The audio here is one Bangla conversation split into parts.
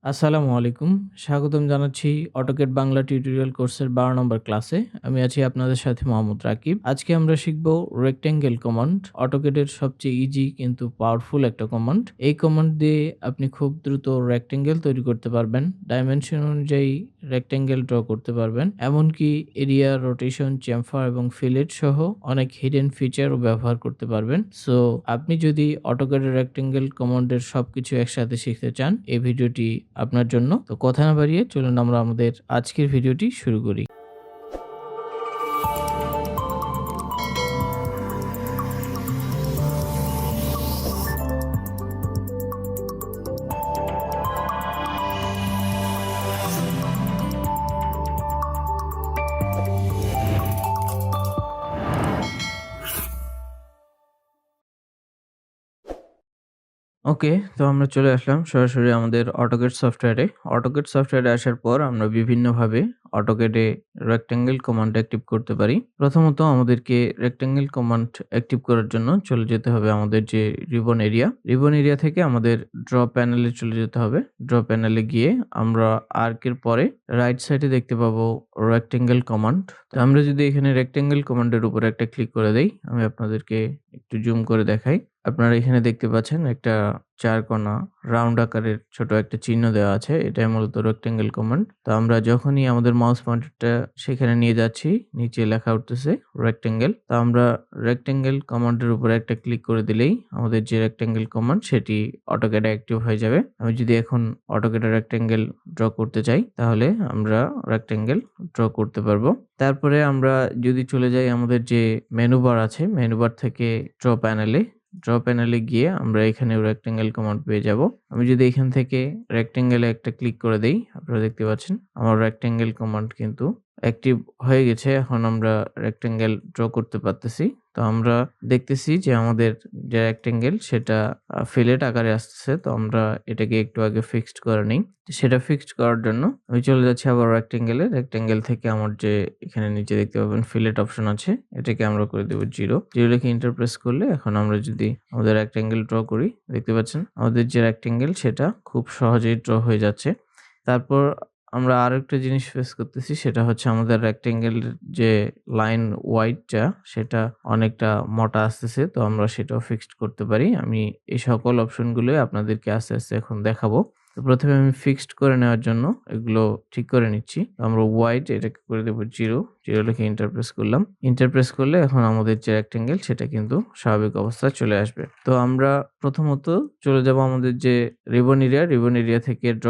আসসালামু আলাইকুম। স্বাগতম জানাচ্ছি অটোক্যাড বাংলা টিউটোরিয়াল কোর্সের ১২ নম্বর ক্লাসে। আমি আছি আপনাদের সাথে মোহাম্মদ রাকিব। আজকে আমরা শিখব রেক্টেঙ্গেল কমান্ড। অটোক্যাডের সবচেয়ে ইজি কিন্তু পাওয়ারফুল একটা কমান্ড। এই কমান্ড দিয়ে আপনি খুব দ্রুত রেক্টেঙ্গেল তৈরি করতে পারবেন। ডাইমেনশন অনুযায়ী রেক্টেঙ্গেল ড্র করতে পারবেন। এমনকি এরিয়া, রোটেশন, চেমফার এবং ফিলেট সহ অনেক হিডেন ফিচারও ব্যবহার করতে পারবেন। সো আপনি যদি অটোক্যাডের রেক্টেঙ্গেল কমান্ডের সবকিছু একসাথে শিখতে চান, এই ভিডিওটি আপনার জন্য। তো কথা না বাড়িয়ে চলুন আমরা আমাদের আজকের ভিডিওটি শুরু করি। ওকে, তো আমরা চলে আসলাম সরাসরি আমাদের অটোক্যাড সফটওয়্যারে। অটোক্যাড সফটওয়্যারে আসার পর আমরা বিভিন্নভাবে অটোক্যাডে রেক্টেঙ্গেল কমান্ড অ্যাক্টিভ করতে পারি। প্রথমত আমাদেরকে রেক্টেঙ্গেল কমান্ড অ্যাক্টিভ করার জন্য চলে যেতে হবে আমাদের যে রিবন এরিয়া। রিবন এরিয়া থেকে আমাদের ড্র প্যানেলে চলে যেতে হবে। ড্র প্যানেলে গিয়ে আমরা আর্কের পরে রাইট সাইডে দেখতে পাবো রেক্টেঙ্গেল কমান্ড। তো আমরা যদি এখানে রেক্টেঙ্গেল কমান্ডের উপরে একটা ক্লিক করে দেই, আমি আপনাদেরকে একটু জুম করে দেখাই। আপনারা এখানে দেখতে পাচ্ছেন একটা ৪ কোণা রাউন্ড আকারের ছোট একটা চিহ্ন দেওয়া আছে। এটাই মূলত রেক্টেঙ্গেল কমান্ড। তো আমরা যখনই আমাদের মাউস পয়েন্টারটা সেখানে নিয়ে যাচ্ছি, নিচে লেখা উঠতেছে রেক্টেঙ্গেল। তো আমরা রেক্টেঙ্গেল কমান্ডের উপরে একটা ক্লিক করে দিলেই আমাদের যে রেক্টেঙ্গেল কমান্ড সেটি অটোক্যাডে অ্যাক্টিভ হয়ে যাবে। আমি যদি এখন অটোক্যাডে রেক্টেঙ্গেল ড্র করতে চাই, তাহলে আমরা রেক্টেঙ্গেল ড্র করতে পারবো। তারপরে আমরা যদি চলে যাই আমাদের যে মেনু বার আছে, মেনু বার থেকে ড্র প্যানেলে গিয়ে আমরা এখানে রেক্টেঙ্গেল কমান্ড পেয়ে যাব। আমি যদি এখান থেকে রেক্টেঙ্গেলে একটা ক্লিক করে দেই, আপনারা দেখতে পাচ্ছেন আমার রেক্টেঙ্গেল কমান্ড কিন্তু অ্যাক্টিভ হয়ে গেছে। এখন আমরা রেক্টেঙ্গেল ড্র করতে পারতেছি। তো আমরা দেখতেছি যে আমাদের যে রেক্টেঙ্গেল সেটা ফিলেট আকারে আসতেছে। তো আমরা এটাকে একটু আগে ফিক্সড করে নিই। সেটা ফিক্সড করার জন্য আমি চলে যাচ্ছি আবার রেক্টেঙ্গেল থেকে আমার যে এখানে নিচে দেখতে পাবেন ফিলেট অপশন আছে, এটাকে আমরা করে দেব 0 লিখে এন্টার প্রেস করলে এখন আমরা যদি আমাদের রেক্টেঙ্গেল ড্র করি, দেখতে পাচ্ছেন আমাদের যে রেক্টেঙ্গেল সেটা খুব সহজেই ড্র হয়ে যাচ্ছে। তারপর আমরা আরেকটা জিনিস ফেস করতেছি, সেটা হচ্ছে আমাদের রেক্টেঙ্গেল যে লাইন ওয়াইডটা সেটা অনেকটা মোটা আসতেছে। তো আমরা সেটাও ফিক্সড করতে পারি। আমি এই সকল অপশনগুলোই আপনাদেরকে আস্তে আস্তে এখন দেখাবো। তো প্রথমে আমি ফিক্সড করে নেওয়ার জন্য এগুলো ঠিক করে নিচ্ছি। আমরা ওয়াইড এটাকে করে দেব 0 লিখে এন্টার প্রেস করলাম। এন্টার প্রেস করলে এখন আমাদের যে রেক্টেঙ্গেল সেটা কিন্তু স্বাভাবিক অবস্থায় চলে আসবে। তো আমরা প্রথমত চলে যাব আমাদের যে রিবন এরিয়া থেকে ড্র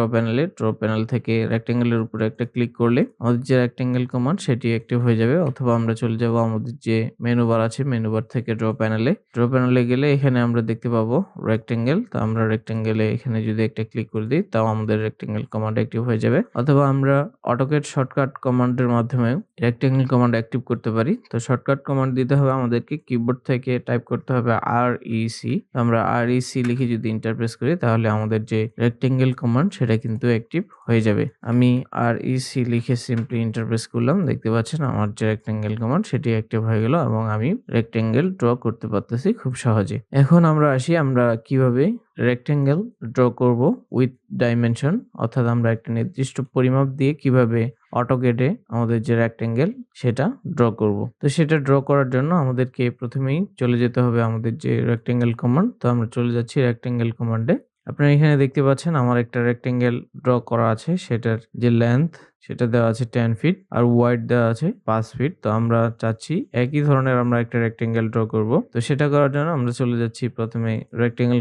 প্যানেল থেকে রেক্টেঙ্গেলের উপরে একটা ক্লিক করলে আমাদের যে রেক্টেঙ্গেল কমান্ড সেটি অ্যাক্টিভ হয়ে যাবে। অথবা আমরা চলে যাব আমাদের যে মেনু বার আছে, মেনু বার থেকে ড্র প্যানেলে গেলে এখানে আমরা দেখতে পাবো রেক্টেঙ্গেল। তো আমরা রেক্টেঙ্গেলে এখানে যদি একটা ক্লিক করে দিই, তাও আমাদের রেক্টেঙ্গেল কমান্ড অ্যাক্টিভ হয়ে যাবে। অথবা আমরা অটোক্যাড শর্টকাট কমান্ডের মাধ্যমে রেক্টেঙ্গেল কমান্ড অ্যাক্টিভ করতে পারি। তো শর্টকাট কমান্ড দিতে হবে আমাদেরকে, কিবোর্ড থেকে টাইপ করতে হবে REC। আমরা REC লিখে যদি এন্টার প্রেস করি, তাহলে আমাদের যে রেক্টেঙ্গেল কমান্ড সেটা কিন্তু অ্যাক্টিভ হয়ে যাবে। আমি REC লিখে সিম্পলি এন্টার প্রেস করলাম। দেখতে পাচ্ছেন আমার যে রেক্টেঙ্গেল কমান্ড সেটি অ্যাক্টিভ হয়ে গেল এবং আমি রেক্টেঙ্গেল ড্র করতে পারতেছি খুব সহজে। এখন আমরা আসি আমরা কিভাবে রেক্টেঙ্গেল ড্র করব উইথ ডাইমেনশন, অর্থাৎ আমরা একটা নির্দিষ্ট পরিমাপ দিয়ে কিভাবে অটোক্যাডে আমাদের যে রেক্টেঙ্গেল সেটা ড্র করব। তো সেটা ড্র করার জন্য আমাদেরকে প্রথমেই চলে যেতে হবে আমাদের যে রেক্টেঙ্গেল কমান্ড। তো আমরা চলে যাচ্ছি রেক্টেঙ্গেল কমান্ডে। আপনারা এখানে দেখতে পাচ্ছেন আমার একটা রেক্টেঙ্গেল ড্র করা আছে, সেটার যে লেন্থ সেটা দেওয়া আছে 10 ফিট আর ওয়াইড দেওয়া আছে 5 ফিট। তো আমরা চাচ্ছি একই ধরনের আমরা একটা রেক্টেঙ্গেল ড্র করব। তো সেটা করার জন্য আমরা চলে যাচ্ছি প্রথমে রেক্টেঙ্গেল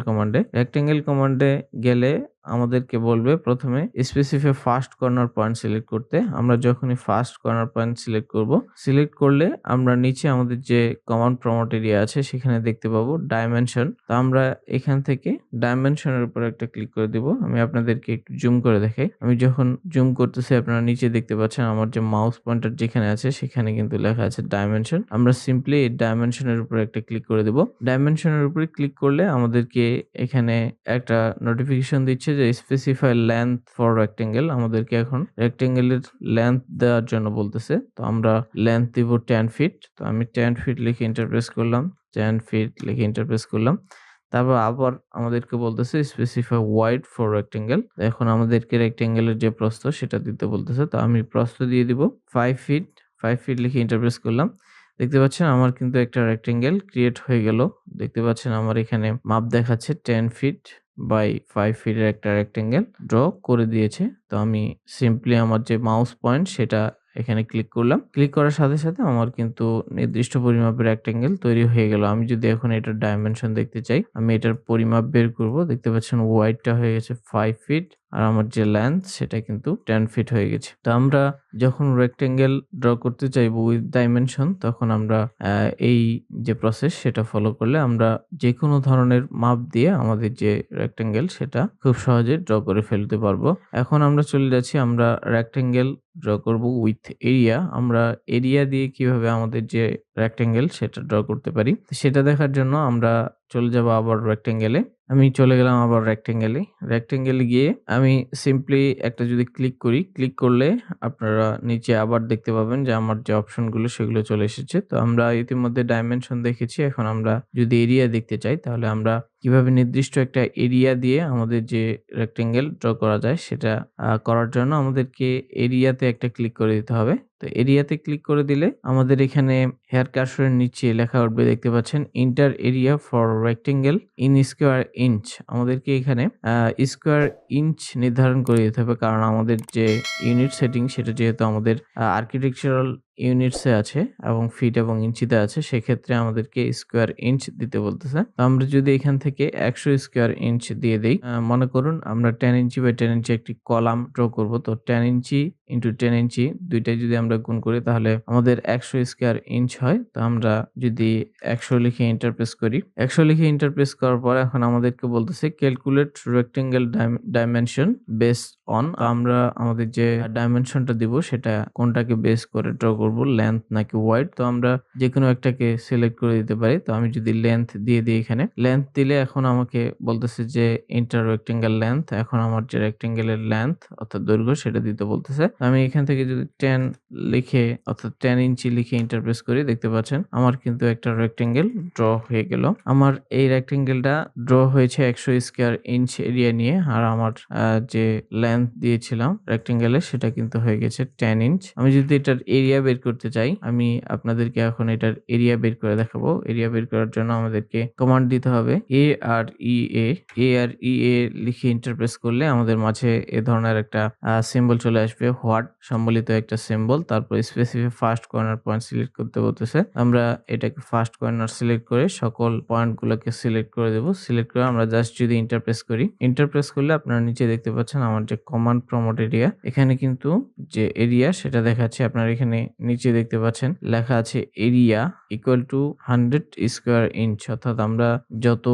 কমান্ডে গেলে আমাদেরকে বলবে প্রথমে specify first corner point select করতে। আমরা যখনই ফার্স্ট কর্নার পয়েন্ট সিলেক্ট করলে আমরা নিচে আমাদের যে কমান্ড প্রম্পট এরিয়া আছে সেখানে দেখতে পাবো ডাইমেনশন। তো আমরা এখান থেকে ডাইমেনশনের উপর একটা ক্লিক করে দিব। আমি আপনাদেরকে একটু জুম করে দেখাই। আমি যখন জুম করতেছি আপনারা নিচে দেখতে পাচ্ছেন আমার যে মাউস পয়েন্টার যেখানে আছে সেখানে কিন্তু লেখা আছে ডাইমেনশন। আমরা সিম্পলি এই ডাইমেনশনের উপর একটা ক্লিক করে দেব। ডাইমেনশনের উপরে ক্লিক করলে আমাদেরকে এখানে একটা নোটিফিকেশন দিচ্ছে যে স্পেসিফাই লেন্থ ফর রেক্টেঙ্গেল। আমাদেরকে এখন রেক্টেঙ্গেলের লেন্থ দেওয়ার জন্য বলতেছে। তো আমরা লেন্থ দিব 10 ফিট। তো আমি 10 ফিট লিখে এন্টার প্রেস করলাম। তারপর আবার আমাদেরকে বলতেছে স্পেসিফাই ওয়াইড ফর রেক্টেঙ্গেল। এখন আমাদেরকে রেক্টেঙ্গেলের যে প্রস্থ সেটা দিতে বলতেছে। তো আমি প্রস্থ দিয়ে দিব 5 ফিট। 5 ফিট লিখে এন্টার প্রেস করলাম। দেখতে পাচ্ছেন আমার কিন্তু একটা রেক্টেঙ্গেল ক্রিয়েট হয়ে গেল। দেখতে পাচ্ছেন আমার এখানে মাপ দেখাচ্ছে 10 ফিট বাই 5 ফিটের একটা রেক্টেঙ্গেল ড্র করে দিয়েছে। তো আমি সিম্পলি আমার যে মাউস পয়েন্ট সেটা এখানে ক্লিক করলাম। ক্লিক করার সাথে, সাথে আমার কিন্তু নির্দিষ্ট পরিমাপের রেক্টেঙ্গেল তৈরি হয়ে গেল। আমি যদি এখন এটার ডাইমেনশন দেখতে চাই, আমি এটার পরিমাপ বের করব। দেখতে পাচ্ছেন ওয়াইডটা হয়ে গেছে 5 ফিট আর আমার যে লেন্থ সেটা কিন্তু 10 ফিট হয়ে গেছে। তো আমরা যখন রেক্টেঙ্গেল ড্র করতে চাইবো উইথ ডাইমেনশন তখন আমরা এই যে প্রসেস সেটা ফলো করলে আমরা যেকোনো ধরনের মাপ দিয়ে আমাদের যে রেক্টেঙ্গেল সেটা খুব সহজে ড্র করে ফেলতে পারবো। এখন আমরা চলে যাচ্ছি, আমরা রেক্টেঙ্গেল ড্র করব উইথ এরিয়া। আমরা এরিয়া দিয়ে কিভাবে আমাদের যে রেক্টেঙ্গেল সেটা ড্র করতে পারি সেটা দেখার জন্য আমরা চলে যাব আবার রেক্টেঙ্গেলে। আমি চলে গেলাম আবার রেক্টেঙ্গেলে। রেক্টেঙ্গেলে গিয়ে আমি সিম্পলি একটা যদি ক্লিক করি, ক্লিক করলে আপনারা নিচে আবার দেখতে পাবেন যে আমার যে অপশনগুলো সেগুলো চলে এসেছে। তো আমরা ইতিমধ্যে ডাইমেনশন দেখেছি। এখন আমরা যদি এরিয়া দেখতে চাই তাহলে আমরা কিভাবে নির্দিষ্ট একটা এরিয়া দিয়ে আমাদের যে রেক্টেঙ্গেল ড্র করা যায় সেটা করার জন্য আমাদেরকে এরিয়াতে একটা ক্লিক করে দিতে হবে। তো এরিয়াতে ক্লিক করে দিলে আমাদের এখানে হেয়ার কার্সরের নিচে লেখা উঠবে, দেখতে পাচ্ছেন inter area for rectangle in square inch. আমাদেরকে এখানে স্কোয়ার ইঞ্চ নির্ধারণ করে দিতে হবে, কারণ আমাদের যে ইউনিট সেটিং সেটা যেহেতু আমাদের আর্কিটেকচারাল ইউনিটসে আছে এবং ফিট এবং ইঞ্চিতে আছে, সেক্ষেত্রে আমাদেরকে স্কোয়ার ইঞ্চ দিতে বলতেছে। তো আমরা যদি এখান থেকে 100 স্কোয়ার ইঞ্চ দিয়ে দেই, মনে করুন আমরা 10 ইঞ্চি বাই 10 ইঞ্চি একটি কলাম ড্র করব। তো 10 ইঞ্চি ইন্টু 10 ইঞ্চি দুইটাই যদি আমরা গুণ করি তাহলে আমাদের 100 স্কোয়ার ইঞ্চ হয়। তো আমরা যদি 100 লিখে এন্টার প্রেস করি, 100 লিখে এন্টার প্রেস করার পর এখন আমাদেরকে বলতেছে calculate rectangle dimension based on. আমরা আমাদের যে ডাইমেনশনটা দিব সেটা কোনটাকে বেস করে ড্র করব, লেন্থ নাকি ওয়াইড। তো আমরা যে কোনো একটাকে সিলেক্ট করে দিতে পারি। তো আমি যদি লেন্থ দিয়ে দিই, এখানে লেন্থ দিলে এখন আমাকে বলতেছে যে ইন্টার রেক্টেঙ্গেল লেন্থ। এখন আমার যে রেক্টেঙ্গেলের লেন্থ অর্থাৎ দৈর্ঘ্য সেটা দিতে বলতেছে। আমি এখান থেকে যদি 10 লিখে অর্থাৎ 10 ইঞ্চি লিখে এন্টার প্রেস করি, দেখতে পাচ্ছেন আমার কিন্তু একটা রেক্টেঙ্গেল ড্র হয়ে গেল। আমার এই রেক্টেঙ্গেলটা ড্র হয়েছে 100 স্কোয়ার ইঞ্চ এরিয়া নিয়ে, আর আমার যে লেন্থ দিয়েছিলাম রেক্টেঙ্গেলে সেটা কিন্তু হয়ে গেছে 10 ইঞ্চ। আমি যদি এটার এরিয়া বের করতে চাই, আমি আপনাদেরকে এখন এটার এরিয়া বের করে দেখাবো। এরিয়া বের করার জন্য আমাদেরকে কমান্ড দিতে হবে AREA লিখে এন্টার প্রেস করলে আমাদের মাঝে এ ধরনের একটা সিম্বল চলে আসবে, হোয়াট সম্বলিত একটা সিম্বল। তারপর specific first corner point select করতে বলতেছে। আমরা এটাকে ফার্স্ট কর্নার সিলেক্ট করে সকল পয়েন্টগুলোকে সিলেক্ট করে দেব। সিলেক্ট করে আমরা জাস্ট যদি এন্টার প্রেস করি, এন্টার প্রেস করলে আপনারা নিচে দেখতে পাচ্ছেন আমার যে কমান্ড প্রমোট এরিয়া, এখানে কিন্তু যে এরিয়া সেটা দেখাচ্ছে। আপনারা এখানে নিচে দেখতে পাচ্ছেন লেখা আছে area equal to 100 square inch, অর্থাৎ আমরা যত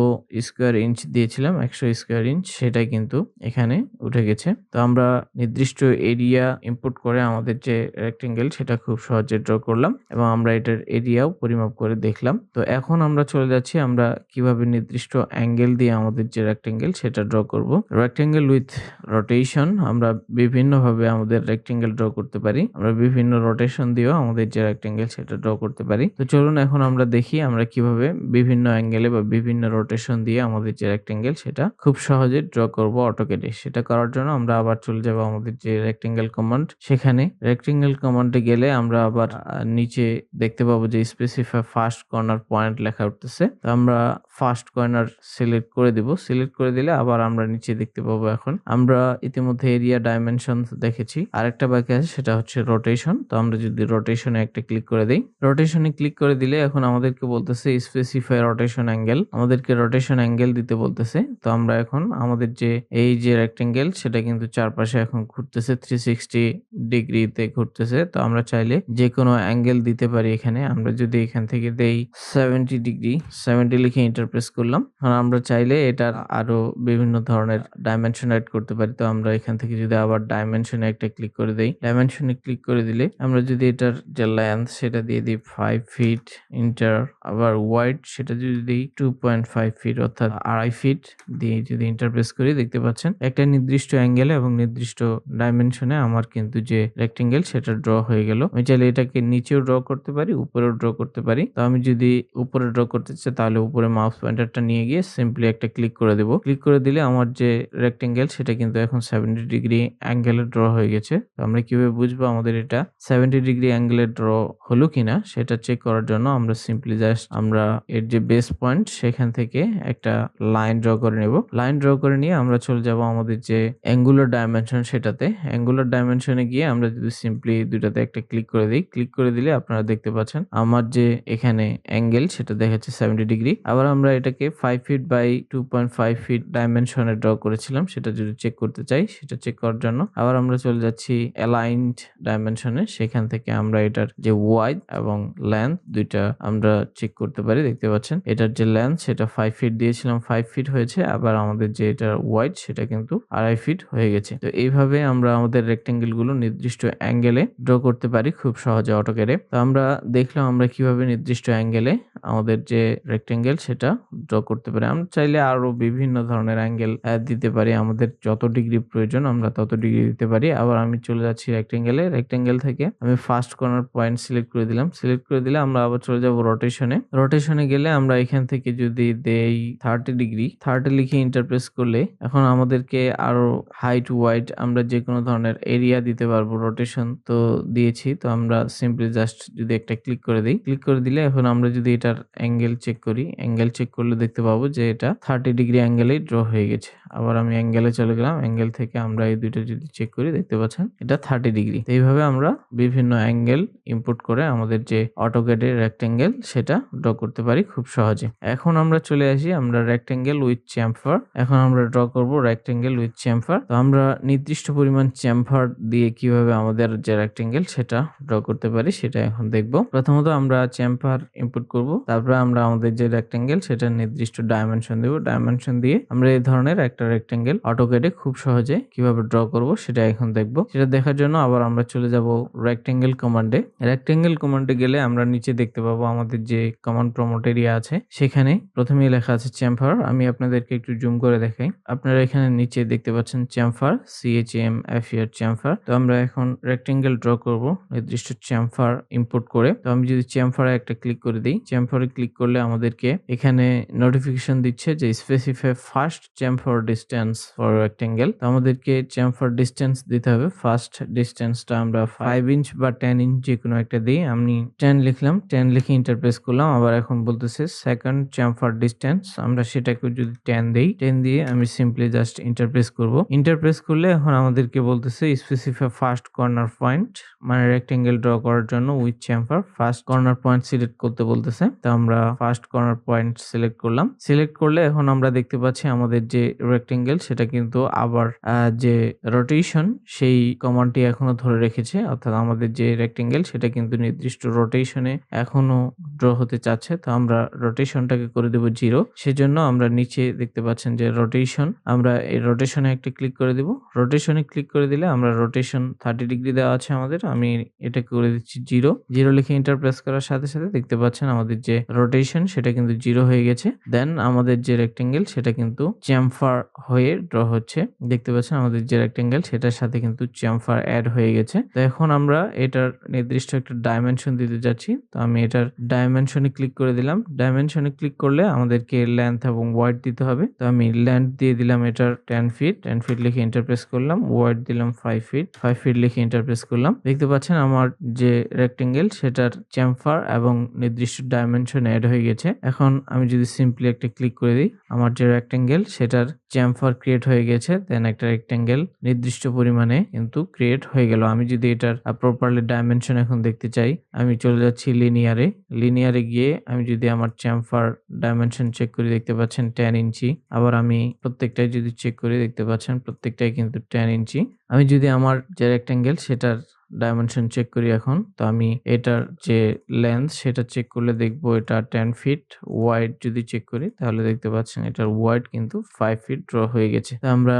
স্কোয়ার ইঞ্চ দিয়েছিলাম 100 স্কোয়ার ইঞ্চ সেটাই কিন্তু এখানে উঠে গেছে। তো আমরা নির্দিষ্ট এরিয়া ইনপুট করে আমাদের যে রেক্টেঙ্গেল সেটা খুব সহজে ড্র করলাম এবং আমরা এটার এরিয়াও পরিমাপ করে দেখলাম। তো এখন আমরা চলে যাচ্ছি আমরা কিভাবে নির্দিষ্ট অ্যাঙ্গেল দিয়ে আমাদের যে রেক্টেঙ্গেল সেটা ড্র করব। রেক্টেঙ্গেল উইথ রোটেশন, আমরা বিভিন্নভাবে আমাদের রেক্টেঙ্গেল ড্র করতে পারি। আমরা বিভিন্ন রোটেশন দিয়েও আমাদের যে রেক্টেঙ্গেল সেটা ড্র করতে পারি। তো চলুন এখন আমরা দেখি আমরা কিভাবে বিভিন্ন অ্যাঙ্গেলে বা বিভিন্ন রোটেশন দিয়ে আমাদের যে রেক্টেঙ্গেল সেটা খুব সহজে ড্র করব অটোক্যাডে। সেটা করার জন্য আমরা আবার চলে যাব আমাদের যে রেক্টেঙ্গেল কমান্ড, সেখানে রেক্টেঙ্গেল কমান্ডে গেলে আমরা আবার নিচে দেখতে পাবো যে স্পেসিফাই ফার্স্ট কর্নার পয়েন্ট লেখা উঠতেছে। তো আমরা ফার্স্ট কর্নার সিলেক্ট করে দিব। সিলেক্ট করে দিলে আবার আমরা নিচে দেখতে পাবো, এখন আমরা ইতিমধ্যে এরিয়া ডাইমেনশন দেখেছি, আরেকটা বাকি আছে সেটা হচ্ছে রোটেশন। তো আমরা যদি রোটেশনে একটা ক্লিক করে দেই, রোটেশনে ক্লিক করে দিলে এখন আমাদেরকে বলতেছে স্পেসিফাই রোটেশন অ্যাঙ্গেল, আমাদেরকে রোটেশন অ্যাঙ্গেল দিতে বলতেছে। তো আমরা এখন আমাদের যে এই যে রেক্টেঙ্গেল সেটা কিন্তু চারপাশে এখন ঘুরতেছে 360 ডিগ্রিতে ঘুরতেছে। তো আমরা চাইলে যে কোনো অ্যাঙ্গেল দিতে পারি। এখানে আমরা যদি এখান থেকে দেই 70 ডিগ্রি, 70 লিখে এন্টার প্রেস করলাম, আর আমরা চাইলে এটার আরো বিভিন্ন ধরনের ডাইমেনশন অ্যাড করতে পারি। তো আমরা এখান থেকে যদি আবার ডাইমেনশনে একটা ক্লিক করে দেই, ডাইমেনশনে ক্লিক করে দিলে আমরা যদি এটার যে লেন্থ সেটা দিয়ে দিই 5 ফিট, ইন্টার আবার ওয়াইড সেটা যদি দিই 2.5 ফিট অর্থাৎ 2.5 ফিট দিয়ে যদি এন্টার প্রেস করি, দেখতে পাচ্ছেন একটা নির্দিষ্ট অ্যাঙ্গেলে এবং নির্দিষ্ট ডাইমেনশনে আমার কিন্তু যে রেক্টেঙ্গেল সেটা ড্র হয়ে গেল। আমি চাইলে এটাকে নিচেও ড্র করতে পারি, উপরেও ড্র করতে পারি। তো আমি যদি উপরে ড্র করতে চাই তাহলে উপরে মাউস পয়েন্টারটা নিয়ে গিয়ে সিম্পলি একটা ক্লিক করে দেব। ক্লিক করে দিলে আমার যে রেক্টেঙ্গেল সেটা কিন্তু এখন 70 ডিগ্রি অ্যাঙ্গেলে ড্র হয়ে গেছে। তো আমরা কিভাবে বুঝবো আমাদের এটা 70 ডিগ্রি অ্যাঙ্গেলে ড্র হলো কিনা সেটা চেক করার জন্য আমরা সিম্পলি জাস্ট আমরা এর যে বেস পয়েন্ট সেখান থেকে একটা লাইন ড্র করে নেব। লাইন ড্র করে নিয়ে আমরা চলে যাব আমাদের যে অ্যাঙ্গুলার ডাইমেনশন সেটাতে। অ্যাঙ্গুলার ডাইমেনশনে গিয়ে আমরা যদি সিম্পলি দুটাতে একটা ক্লিক করে দিই, ক্লিক করে দিলে আপনারা দেখতে পাচ্ছেন আমার যে এখানে অ্যাঙ্গেল সেটা দেখাচ্ছে 70 ডিগ্রি। আবার আমরা এটাকে 5 ফিট বাই 2.5 ফিট ডাইমেনশনে ড্র করেছিলাম, সেটা যদি চেক করতে চাই সেটা চেক করার জন্য আবার আমরা চলে যাচ্ছি অ্যালাইনড ডাইমেনশনে। সেখান থেকে আমরা এটার যে ওয়াইড এবং লেন্থ দুইটা আমরা চেক করতে পারি। দেখতে পাচ্ছেন এটার যে লেন্থ সেটা 5 ফিট দিয়েছিলাম, 5 ফিট হয়েছে। আবার আমাদের যে এটার ওয়াইড সেটা কিন্তু 2.5 ফিট হয়ে গেছে। তো এইভাবে আমরা আমাদের রেক্টেঙ্গেল গুলো নির্দিষ্ট অ্যাঙ্গেলে ড্র করতে পারি খুব সহজে অটোক্যাডে। তো আমরা দেখলাম আমরা কিভাবে নির্দিষ্ট অ্যাঙ্গেলে আমাদের যে রেক্টেঙ্গেল সেটা ড্র করতে পারি। আমরা চাইলে আরো বিভিন্ন ধরনের অ্যাঙ্গেল দিতে পারি, আমাদের যত ডিগ্রি প্রয়োজন আমরা তত ডিগ্রি দিতে পারি। আবার আমি চলে যাচ্ছি রেক্টেঙ্গেলে, রেক্টেঙ্গেল থেকে আমি ফার্স্ট কর্নার পয়েন্ট সিলেক্ট করে দিলাম। সিলেক্ট করে দিলে আমরা আবার চলে যাব রোটেশনে। রোটেশনে গেলে আমরা এখান থেকে যদি দেই 30 ডিগ্রি, 30 লিখে এন্টার প্রেস করলে এখন আমাদেরকে আরো হাইট ওয়াইড আমরা যে কোনো ধরনের এরিয়া দিতে পারবো। রোটেশন তো দিয়েছি, তো আমরা সিম্পলি জাস্ট যদি একটা ক্লিক করে দিই, ক্লিক করে দিলে এখন আমরা যদি এটার অ্যাঙ্গেল চেক করি, অ্যাঙ্গেল চেক করলে দেখতে পাবো যে এটা 30 ডিগ্রি অ্যাঙ্গেলেই ড্র হয়ে গেছে। আবার আমি অ্যাঙ্গেলে চলে গেলাম, অ্যাঙ্গেল থেকে আমরা এই দুইটা যদি চেক করি দেখতে পাচ্ছেন এটা 30 ডিগ্রি। তো এইভাবে আমরা বিভিন্ন অ্যাঙ্গেল ইনপুট করে আমাদের যে অটোক্যাডের রেক্টেঙ্গেল সেটা ড্র করতে পারি খুব সহজে। এখন আমরা চলে আসি আমরা রেক্টেঙ্গেল উইথ চেম্ফার। এখন আমরা ড্র করব রেক্টেঙ্গেল উইথ চেম্ফার। তো আমরা নির্দিষ্ট পরিমাণ চেম্ফার দিয়ে কিভাবে আমাদের যে রেক্টেঙ্গেল সেটা ড্র করতে পারি সেটা এখন দেখব। প্রথমত আমরা চেম্ফার ইনপুট করব, তারপরে আমরা আমাদের যে রেক্টেঙ্গেল সেটা নির্দিষ্ট ডাইমেনশন দেব। ডাইমেনশন দিয়ে আমরা এই ধরনের একটা রেক্টেঙ্গেল অটোক্যাডে খুব সহজে কিভাবে ড্র করব সেটা এখন দেখব। সেটা দেখার জন্য আবার আমরা চলে যাব রেক্টেঙ্গেল কমান্ডে। রেক্টেঙ্গেল কমান্ডে গেলে আমরা নিচে দেখতে পাবো আমাদের যে কমান্ড প্রমোট এরিয়া আছে সেখানে প্রথমেই লেখা আছে চেম্ফার। আমি আপনাদেরকে একটু জুম করে দেখাই। আপনারা এখানে নিচে দেখতে পাচ্ছেন চেম্ফার, CHAMFER চেম্ফার। তো আমরা এখন রেক্টেঙ্গেল ড্র করব নির্দিষ্ট চেম্ফার ইনপুট করে। তো আমি যদি চেম্ফারে একটা ক্লিক করে দিই, চেম্ফারে ক্লিক করলে আমাদেরকে এখানে নোটিফিকেশন দিচ্ছে যে specify first chamfer distance for rectangle. তো আমাদেরকে চেম্ফার ডিসটেন্স দিতে হবে। ফার্স্ট ডিসটেন্সটা আমরা 5 ইঞ্চ বা 10 ইঞ্চ যে কোনো একটা দিই। আমি 10 লিখলাম, 10 লিখে ইন্টারপ্রেস করলাম। আবার এখন বলতেছে সেকেন্ড চেম্ফার ডিসটেন্স, আমরা সেটাকে যদি 10 দেই, 10 দিয়ে আমি সিম্পলি জাস্ট ইন্টারপ্রেস করব। ইন্টারপ্রেস করলে এখন আমাদেরকে বলতেছে স্পেসিফাই ফার্স্ট কর্নার পয়েন্ট, মানে রেক্টেঙ্গেল ড্র করার জন্য with chamfer first corner point select করতে বলতেছে। তো আমরা ফার্স্ট কর্নার পয়েন্ট সিলেক্ট করলাম। সিলেক্ট করলে এখন আমরা দেখতে পাচ্ছি আমাদের যে রেক্টেঙ্গেল সেটা কিন্তু আবার যে রোটেশন সেই কমান্ডটি এখনো ধরে রেখেছে, অর্থাৎ আমাদের যে রেক্টেঙ্গেল সেটা কিন্তু নির্দিষ্ট রোটেশনে এখনো ড্র হতে চাচ্ছে। তো আমরা রোটেশনটাকে করে দেব 0। সেজন্য আমরা নিচে দেখতে পাচ্ছেন যে রোটেশন, আমরা এই রোটেশনে একটা ক্লিক করে দেব। রোটেশনে ক্লিক করে দিলে আমরা রোটেশন 30 ডিগ্রি দেওয়া আছে আমাদের, আমি এটা করে দিচ্ছি 0। 0 লিখে এন্টার প্রেস করার সাথে সাথে দেখতে পাচ্ছেন আমাদের যে রোটেশন সেটা কিন্তু 0 হয়ে গেছে। দেন আমাদের যে রেক্টেঙ্গেল সেটা কিন্তু চেম্ফার হয়ে ড্র হচ্ছে। দেখতে পাচ্ছেন আমাদের যে রেক্টেঙ্গেল সেটার সাথে কিন্তু চেম্ফার অ্যাড হয়ে গেছে। তো এখন আমরা এটার নির্দিষ্ট একটা ডাইমেনশন দিতে যাচ্ছি। তো আমি এটার ডাইমেনশনে ক্লিক করে দিলাম। ডাইমেনশনে ক্লিক করলে আমাদেরকে লেন্থ এবং ওয়াইড দিতে হবে। তো আমি লেন্থ দিয়ে দিলাম এটার 10 ফিট, 10 ফিট লিখে এন্টার প্রেস করলাম। ওয়াইড দিলাম 5 ফিট, 5 ফিট লিখে এন্টার প্রেস করলাম। দেখতে পাচ্ছেন আমার যে রেক্টেঙ্গেল সেটার চেম্ফার এবং নির্দিষ্ট ডাইমেনশন অ্যাড হয়ে গেছে। এখন আমি যদি সিম্পলি একটা ক্লিক করে দিই, আমার যে রেক্টেঙ্গেল সেটার চেম্ফার ক্রিয়েট হয়ে গেছে। দেন একটা রেক্টেঙ্গেল নির্দিষ্ট পরিমাণে কিন্তু ক্রিয়েট হয়ে গেল। আমি যদি এটার প্রপারলি ডাইমেনশন এখন দেখতে চাই, আমি চলে যাচ্ছি লিনিয়ারে। লিনিয়ারে গিয়ে আমি যদি আমার চেম্ফার ডাইমেনশন চেক করি দেখতে পাচ্ছেন 10 ইঞ্চি। আবার আমি প্রত্যেকটাই যদি চেক করি দেখতে পাচ্ছেন প্রত্যেকটাই কিন্তু 10 ইঞ্চি। আমি যদি আমার যে রেক্টেঙ্গেল সেটার ডাইমেনশন চেক করি এখন, তো আমি এটার যে লেন্থ সেটা চেক করলে দেখবো এটা 10 ফিট। ওয়াইড যদি চেক করি তাহলে দেখতে পাচ্ছেন এটার ওয়াইড কিন্তু 5 ফিট ড্র হয়ে গেছে। তো আমরা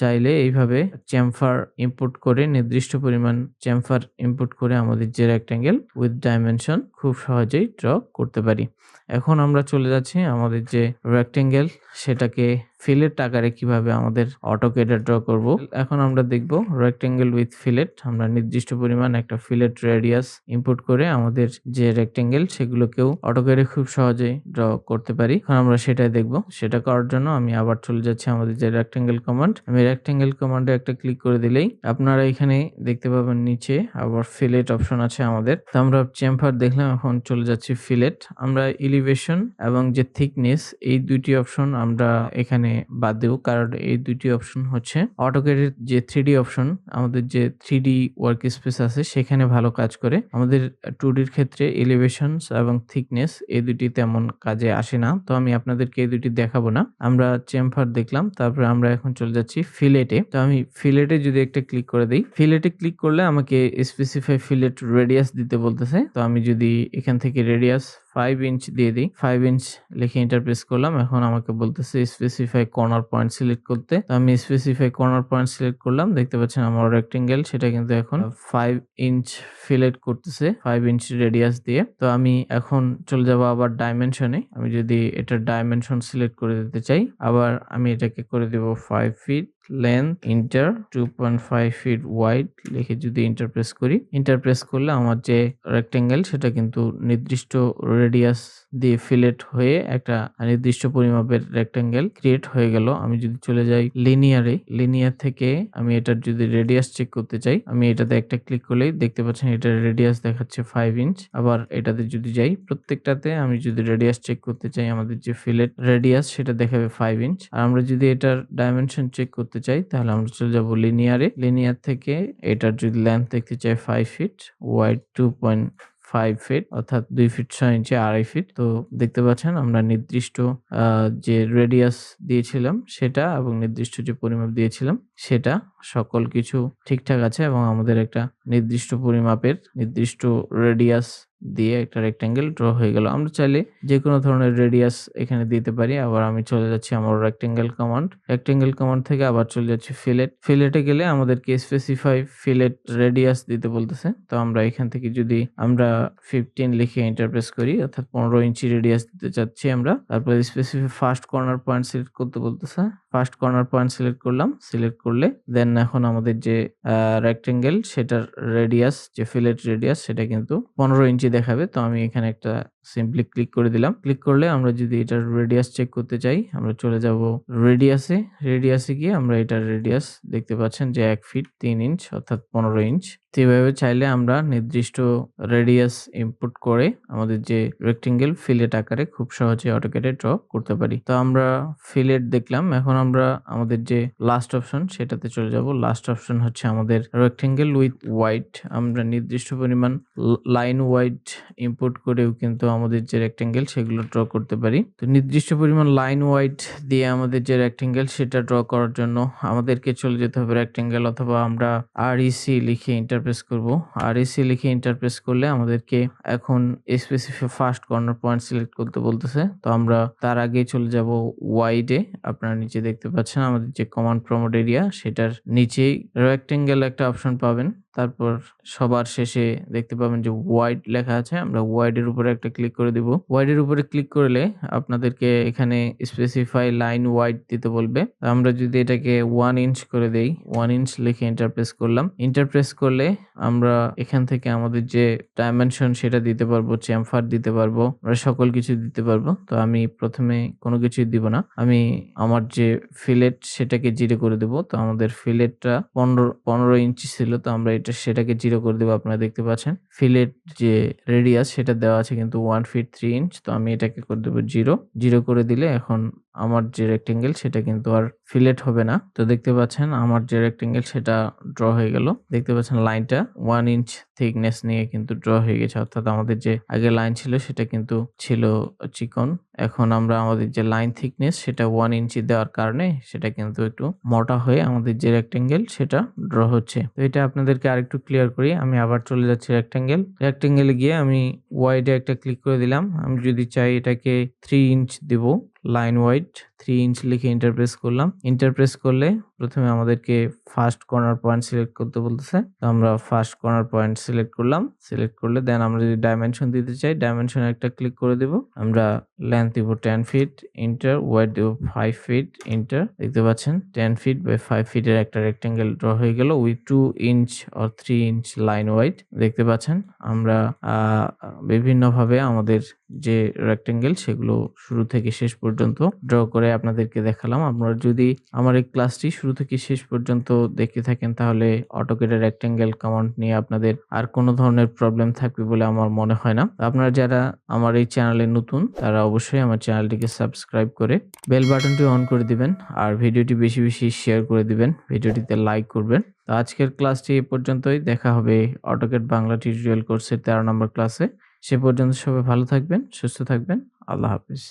চাইলে এইভাবে চেম্ফার ইনপুট করে নির্দিষ্ট পরিমাণ চেম্ফার ইনপুট করে আমাদের যে রেক্টেঙ্গেল উইথ ডাইমেনশন খুব সহজেই ড্র করতে পারি। এখন আমরা চলে যাচ্ছি আমাদের যে রেক্টেঙ্গেল সেটাকে ফিলেট আকারে কিভাবে আমাদের অটোকেটে ড্র করব। এখন আমরা দেখব রেক্টেঙ্গেল উইথ ফিলেট। আমরা নির্দিষ্ট পরিমাণ একটা ফিলেট রেডিয়াস ইনপুট করে আমাদের যে রেক্টেঙ্গেল সেগুলোকেও অটোকেটে খুব সহজেই ড্র করতে পারি। এখন আমরা সেটাই দেখব। সেটা করার জন্য আমি আবার চলে যাচ্ছি আমাদের যে রেক্টেঙ্গেল কমান্ড। আমি রেক্টেঙ্গেল কমান্ডে একটা ক্লিক করে দিলেই আপনারা এখানে দেখতে পাবেন নিচে আবার ফিলেট অপশন আছে আমাদের। তো আমরা চেম্বার দেখলাম, এখন চলে যাচ্ছি ফিলেট। আমরা এলিভেশন এবং যে থিকনেস এই দুইটি অপশন আমরা এখানে বাদ দেব, কারণ এই দুইটি অপশন হচ্ছে অটোকেটের যে 3D অপশন, আমাদের যে 3D ওয়ার্ক স্পেস আছে সেখানে ভালো কাজ করে। আমাদের 2Dর ক্ষেত্রে এলিভেশনস এবং থিকনেস এই দুটি তেমন কাজে আসে না। তো আমি আপনাদেরকে এই দুটি দেখাবো না। আমরা চেম্বার দেখলাম, তারপরে আমরা এখন চলে যাচ্ছি ফিলেটে। তো আমি ফিলেটে যদি একটা ক্লিক করে দিই, ফিলেটে ক্লিক করলে আমাকে স্পেসিফাই ফিলেট রেডিয়াস দিতে বলতেছে। তো আমি যদি এখান থেকে রেডিয়াস 5 ইঞ্চ দিয়ে দিই, 5 ইঞ্চ লিখে এন্টার প্রেস করলাম। এখন আমাকে বলতেছে স্পেসিফাই কর্নার পয়েন্ট সিলেক্ট করতে। তো আমি স্পেসিফাই কর্নার পয়েন্ট সিলেক্ট করলাম। দেখতে পাচ্ছেন আমার রেক্টেঙ্গেল সেটা কিন্তু এখন 5 ইঞ্চ ফিলেট করতেছে 5 ইঞ্চ রেডিয়াস দিয়ে। তো আমি এখন চলে যাব আবার ডাইমেনশনে। আমি যদি এটার ডাইমেনশন সিলেক্ট করে দিতে চাই, আবার আমি এটাকে করে দেব 5 feet length, enter 2.5 feet wide লিখে যদি ইন্টার প্রেস করি, ইন্টার প্রেস করলে আমার যে রেক্টেঙ্গেল সেটা কিন্তু নির্দিষ্ট রেডিয়াস দিয়ে ফিলেট হয়ে একটা নির্দিষ্ট পরিমাপের রেক্টেঙ্গেল ক্রিয়েট হয়ে গেল। আমি যদি চলে যাই লিনিয়ারে, লিনিয়ার থেকে আমি এটার যদি রেডিয়াস চেক করতে চাই, আমি এটাতে একটা ক্লিক করলেই দেখতে পাচ্ছেন এটার রেডিয়াস দেখাচ্ছে 5 ইঞ্চ। আবার এটাতে যদি যাই, প্রত্যেকটাতে আমি যদি রেডিয়াস চেক করতে চাই, আমাদের যে ফিলেট রেডিয়াস সেটা দেখাবে 5 ইঞ্চ। আর আমরা যদি এটার ডাইমেনশন চেক করতে চাই তাহলে আমরা চলে যাব লিনিয়ারে, লিনিয়ার থেকে এটার যদি লেন্থ দেখতে চাই 5 ফিট, ওয়াইড 2.5 ফিট অর্থাৎ 2 ফিট 6 ইঞ্চি 2.5 ফিট। তো দেখতে পাচ্ছেন আমরা নির্দিষ্ট যে রেডিয়াস দিয়েছিলাম সেটা এবং নির্দিষ্ট যে পরিমাপ দিয়েছিলাম সেটা সকল কিছু ঠিকঠাক আছে এবং আমাদের একটা নির্দিষ্ট পরিমাপের নির্দিষ্ট রেডিয়াস দিয়ে একটা রেক্টেঙ্গেল ড্র হয়ে গেল। আমরা চাইলে যে কোনো ধরনের রেডিয়াস এখানে দিতে পারি। আবার আমি চলে যাচ্ছি আমার রেক্টেঙ্গেল কমান্ড, রেক্টেঙ্গেল কমান্ড থেকে আবার চলে যাচ্ছি ফিলেট। ফিলেটে গেলে আমাদেরকে স্পেসিফাই ফিলেট রেডিয়াস দিতে বলতেছে। তো আমরা এখান থেকে যদি আমরা 15 লিখে এন্টার প্রেস করি, অর্থাৎ 15 ইঞ্চি রেডিয়াস দিতে চাচ্ছি আমরা। তারপরে specify first corner point select করতে বলতেছে। ফার্স্ট কর্নার পয়েন্ট সিলেক্ট করলাম, সিলেক্ট করলে দেন এখন আমাদের যে রেক্টেঙ্গেল সেটার রেডিয়াস, যে ফিলেট রেডিয়াস সেটা কিন্তু 15 ইঞ্চি দেখাবে। তো আমি এখানে একটা সিম্পলি ক্লিক করে দিলাম। ক্লিক করলে আমরা যদি এটার রেডিয়াস চেক করতে চাই, আমরা চলে যাব রেডিয়াসে। রেডিয়াসে গিয়ে আমরা এটার রেডিয়াস দেখতে পাচ্ছেন যে 1 ফিট 3 ইঞ্চ অর্থাৎ 15 ইঞ্চ। তো এইভাবে চাইলে আমরা নির্দিষ্ট রেডিয়াস ইনপুট করে আমাদের যে রেক্টেঙ্গেল ফিলেট আকারে খুব সহজে অটোক্যাডে ড্র করতে পারি। তো আমরা ফিলেট দেখলাম, এখন আমরা আমাদের যে লাস্ট অপশন সেটাতে চলে যাব। লাস্ট অপশন হচ্ছে আমাদের রেক্টেঙ্গেল উইথ ওয়াইড। আমরা নির্দিষ্ট পরিমাণ লাইন ওয়াইড ইনপুট করেও কিন্তু আমাদের যে রেক্টেঙ্গেল সেগুলো ড্র করতে পারি। তো নির্দিষ্ট পরিমাণ লাইন ওয়াইড দিয়ে আমাদের যে রেক্টেঙ্গেল সেটা ড্র করার জন্য আমাদেরকে চলে যেতে হবে রেক্টেঙ্গেল, অথবা আমরা REC লিখে ইন্টারপ্রেস করব। REC লিখে ইন্টারপ্রেস করলে আমাদেরকে এখন specific first corner point select করতে বলতেছে। তো আমরা তার আগেই চলে যাব ওয়াইডে। আপনারা নিচে দেখতে পাচ্ছেন আমাদের যে কমান্ড প্রমোট এরিয়া সেটার নিচেই রেক্টেঙ্গেল একটা অপশন পাবেন। তারপর সবার শেষে দেখতে পাবেন যে ওয়াইড লেখা আছে, আমরা ওয়াইডের উপরে একটা ক্লিক করে দিব। ওয়াইডের উপরে ক্লিক করলে আপনাদেরকে এখানে স্পেসিফাই লাইন ওয়াইড দিতে বলবে। আমরা যদি এটাকে 1 ইঞ্চ করে দেই, 1 ইঞ্চ লিখে ইন্টারপ্রেস করলাম। ইন্টারপ্রেস করলে আমরা এখান থেকে আমাদের যে ডাইমেনশন সেটা দিতে পারবো, চেম্বার দিতে পারবো, আমরা সকল কিছু দিতে পারবো। তো আমি প্রথমে কোনো কিছুই দিব না, আমি আমার যে ফিলেট সেটাকে 0 করে দেব। তো আমাদের ফিলেটটা 15 ইঞ্চি ছিল, তো আমরা সেটাকে 0 করে দেবো। আপনারা দেখতে পাচ্ছেন ফিলেট যে রেডিয়াস সেটা দেওয়া আছে কিন্তু 1 ফিট 3 ইঞ্চ। তো আমি এটাকে করে দেবো 0 করে দিলে এখন আমার যে রেক্টেঙ্গেল সেটা কিন্তু আর ফিলেট হবে না। তো দেখতে পাচ্ছেন আমার যে রেক্টেঙ্গেল সেটা ড্র হয়ে গেল। দেখতে পাচ্ছেন লাইনটা 1 ইঞ্চ থিকনেস নিয়ে কিন্তু ড্র হয়ে গেছে, অর্থাৎ আমাদের যে আগে লাইন ছিল সেটা কিন্তু ছিল চিকন। এখন আমরা আমাদের যে লাইন থিকনেস সেটা 1 ইঞ্চি দেওয়ার কারণে সেটা কিন্তু একটু মোটা হয়ে আমাদের যে রেক্টেঙ্গেল সেটা ড্র হচ্ছে। তো এটা আপনাদেরকে আরেকটু ক্লিয়ার করি। আমি আবার চলে যাচ্ছি রেক্টেঙ্গেলে গিয়ে আমি ওয়াইডে একটা ক্লিক করে দিলাম। আমি যদি চাই এটাকে 3 ইঞ্চ দিব, লাইন ওয়াইড 3 ইঞ্চ লিখে এন্টার প্রেস করলাম। এন্টার প্রেস করলে প্রথমে আমাদেরকে ফার্স্ট কর্নার পয়েন্ট সিলেক্ট করতে বলতেছে। তো আমরা ফার্স্ট কর্নার পয়েন্ট সিলেক্ট করলাম। সিলেক্ট করলে দেন আমরা যদি ডাইমেনশন দিতে চাই, ডাইমেনশনে একটা ক্লিক করে দেব। আমরা লেন্থ দিব 10 ফিট, এন্টার। ওয়েডথ দেব 5 ফিট, এন্টার। দেখতে পাচ্ছেন 10 ফিট বাই 5 ফিটের একটা রেক্টেঙ্গেল ড্র হয়ে গেল with 2 inch or 3 inch line wide. দেখতে পাচ্ছেন আমরা বিভিন্নভাবে আমাদের যে রেক্টেঙ্গেল সেগুলো শুরু থেকে শেষ পর্যন্ত ড্র করে আপনাদেরকে দেখালাম। আপনারা যদি আমার এই ক্লাসটি শুরু থেকে শেষ পর্যন্ত দেখতে থাকেন তাহলে অটোক্যাডের রেক্টেঙ্গেল কমান্ড নিয়ে আপনাদের আর কোনো ধরনের প্রবলেম থাকবে বলে আমার মনে হয় না। আপনারা যারা আমার এই চ্যানেলে নতুন তারা অবশ্যই আমার চ্যানেলটিকে সাবস্ক্রাইব করে বেল বাটনটি অন করে দিবেন আর ভিডিওটি বেশি বেশি শেয়ার করে দিবেন, ভিডিওটিতে লাইক করবেন। তো আজকের ক্লাসটি এই পর্যন্তই। দেখা হবে অটোক্যাড বাংলা টিউটোরিয়াল কোর্সের 13 নম্বর ক্লাসে। সে পর্যন্ত সবাই ভালো থাকবেন, সুস্থ থাকবেন। আল্লাহ হাফেজ।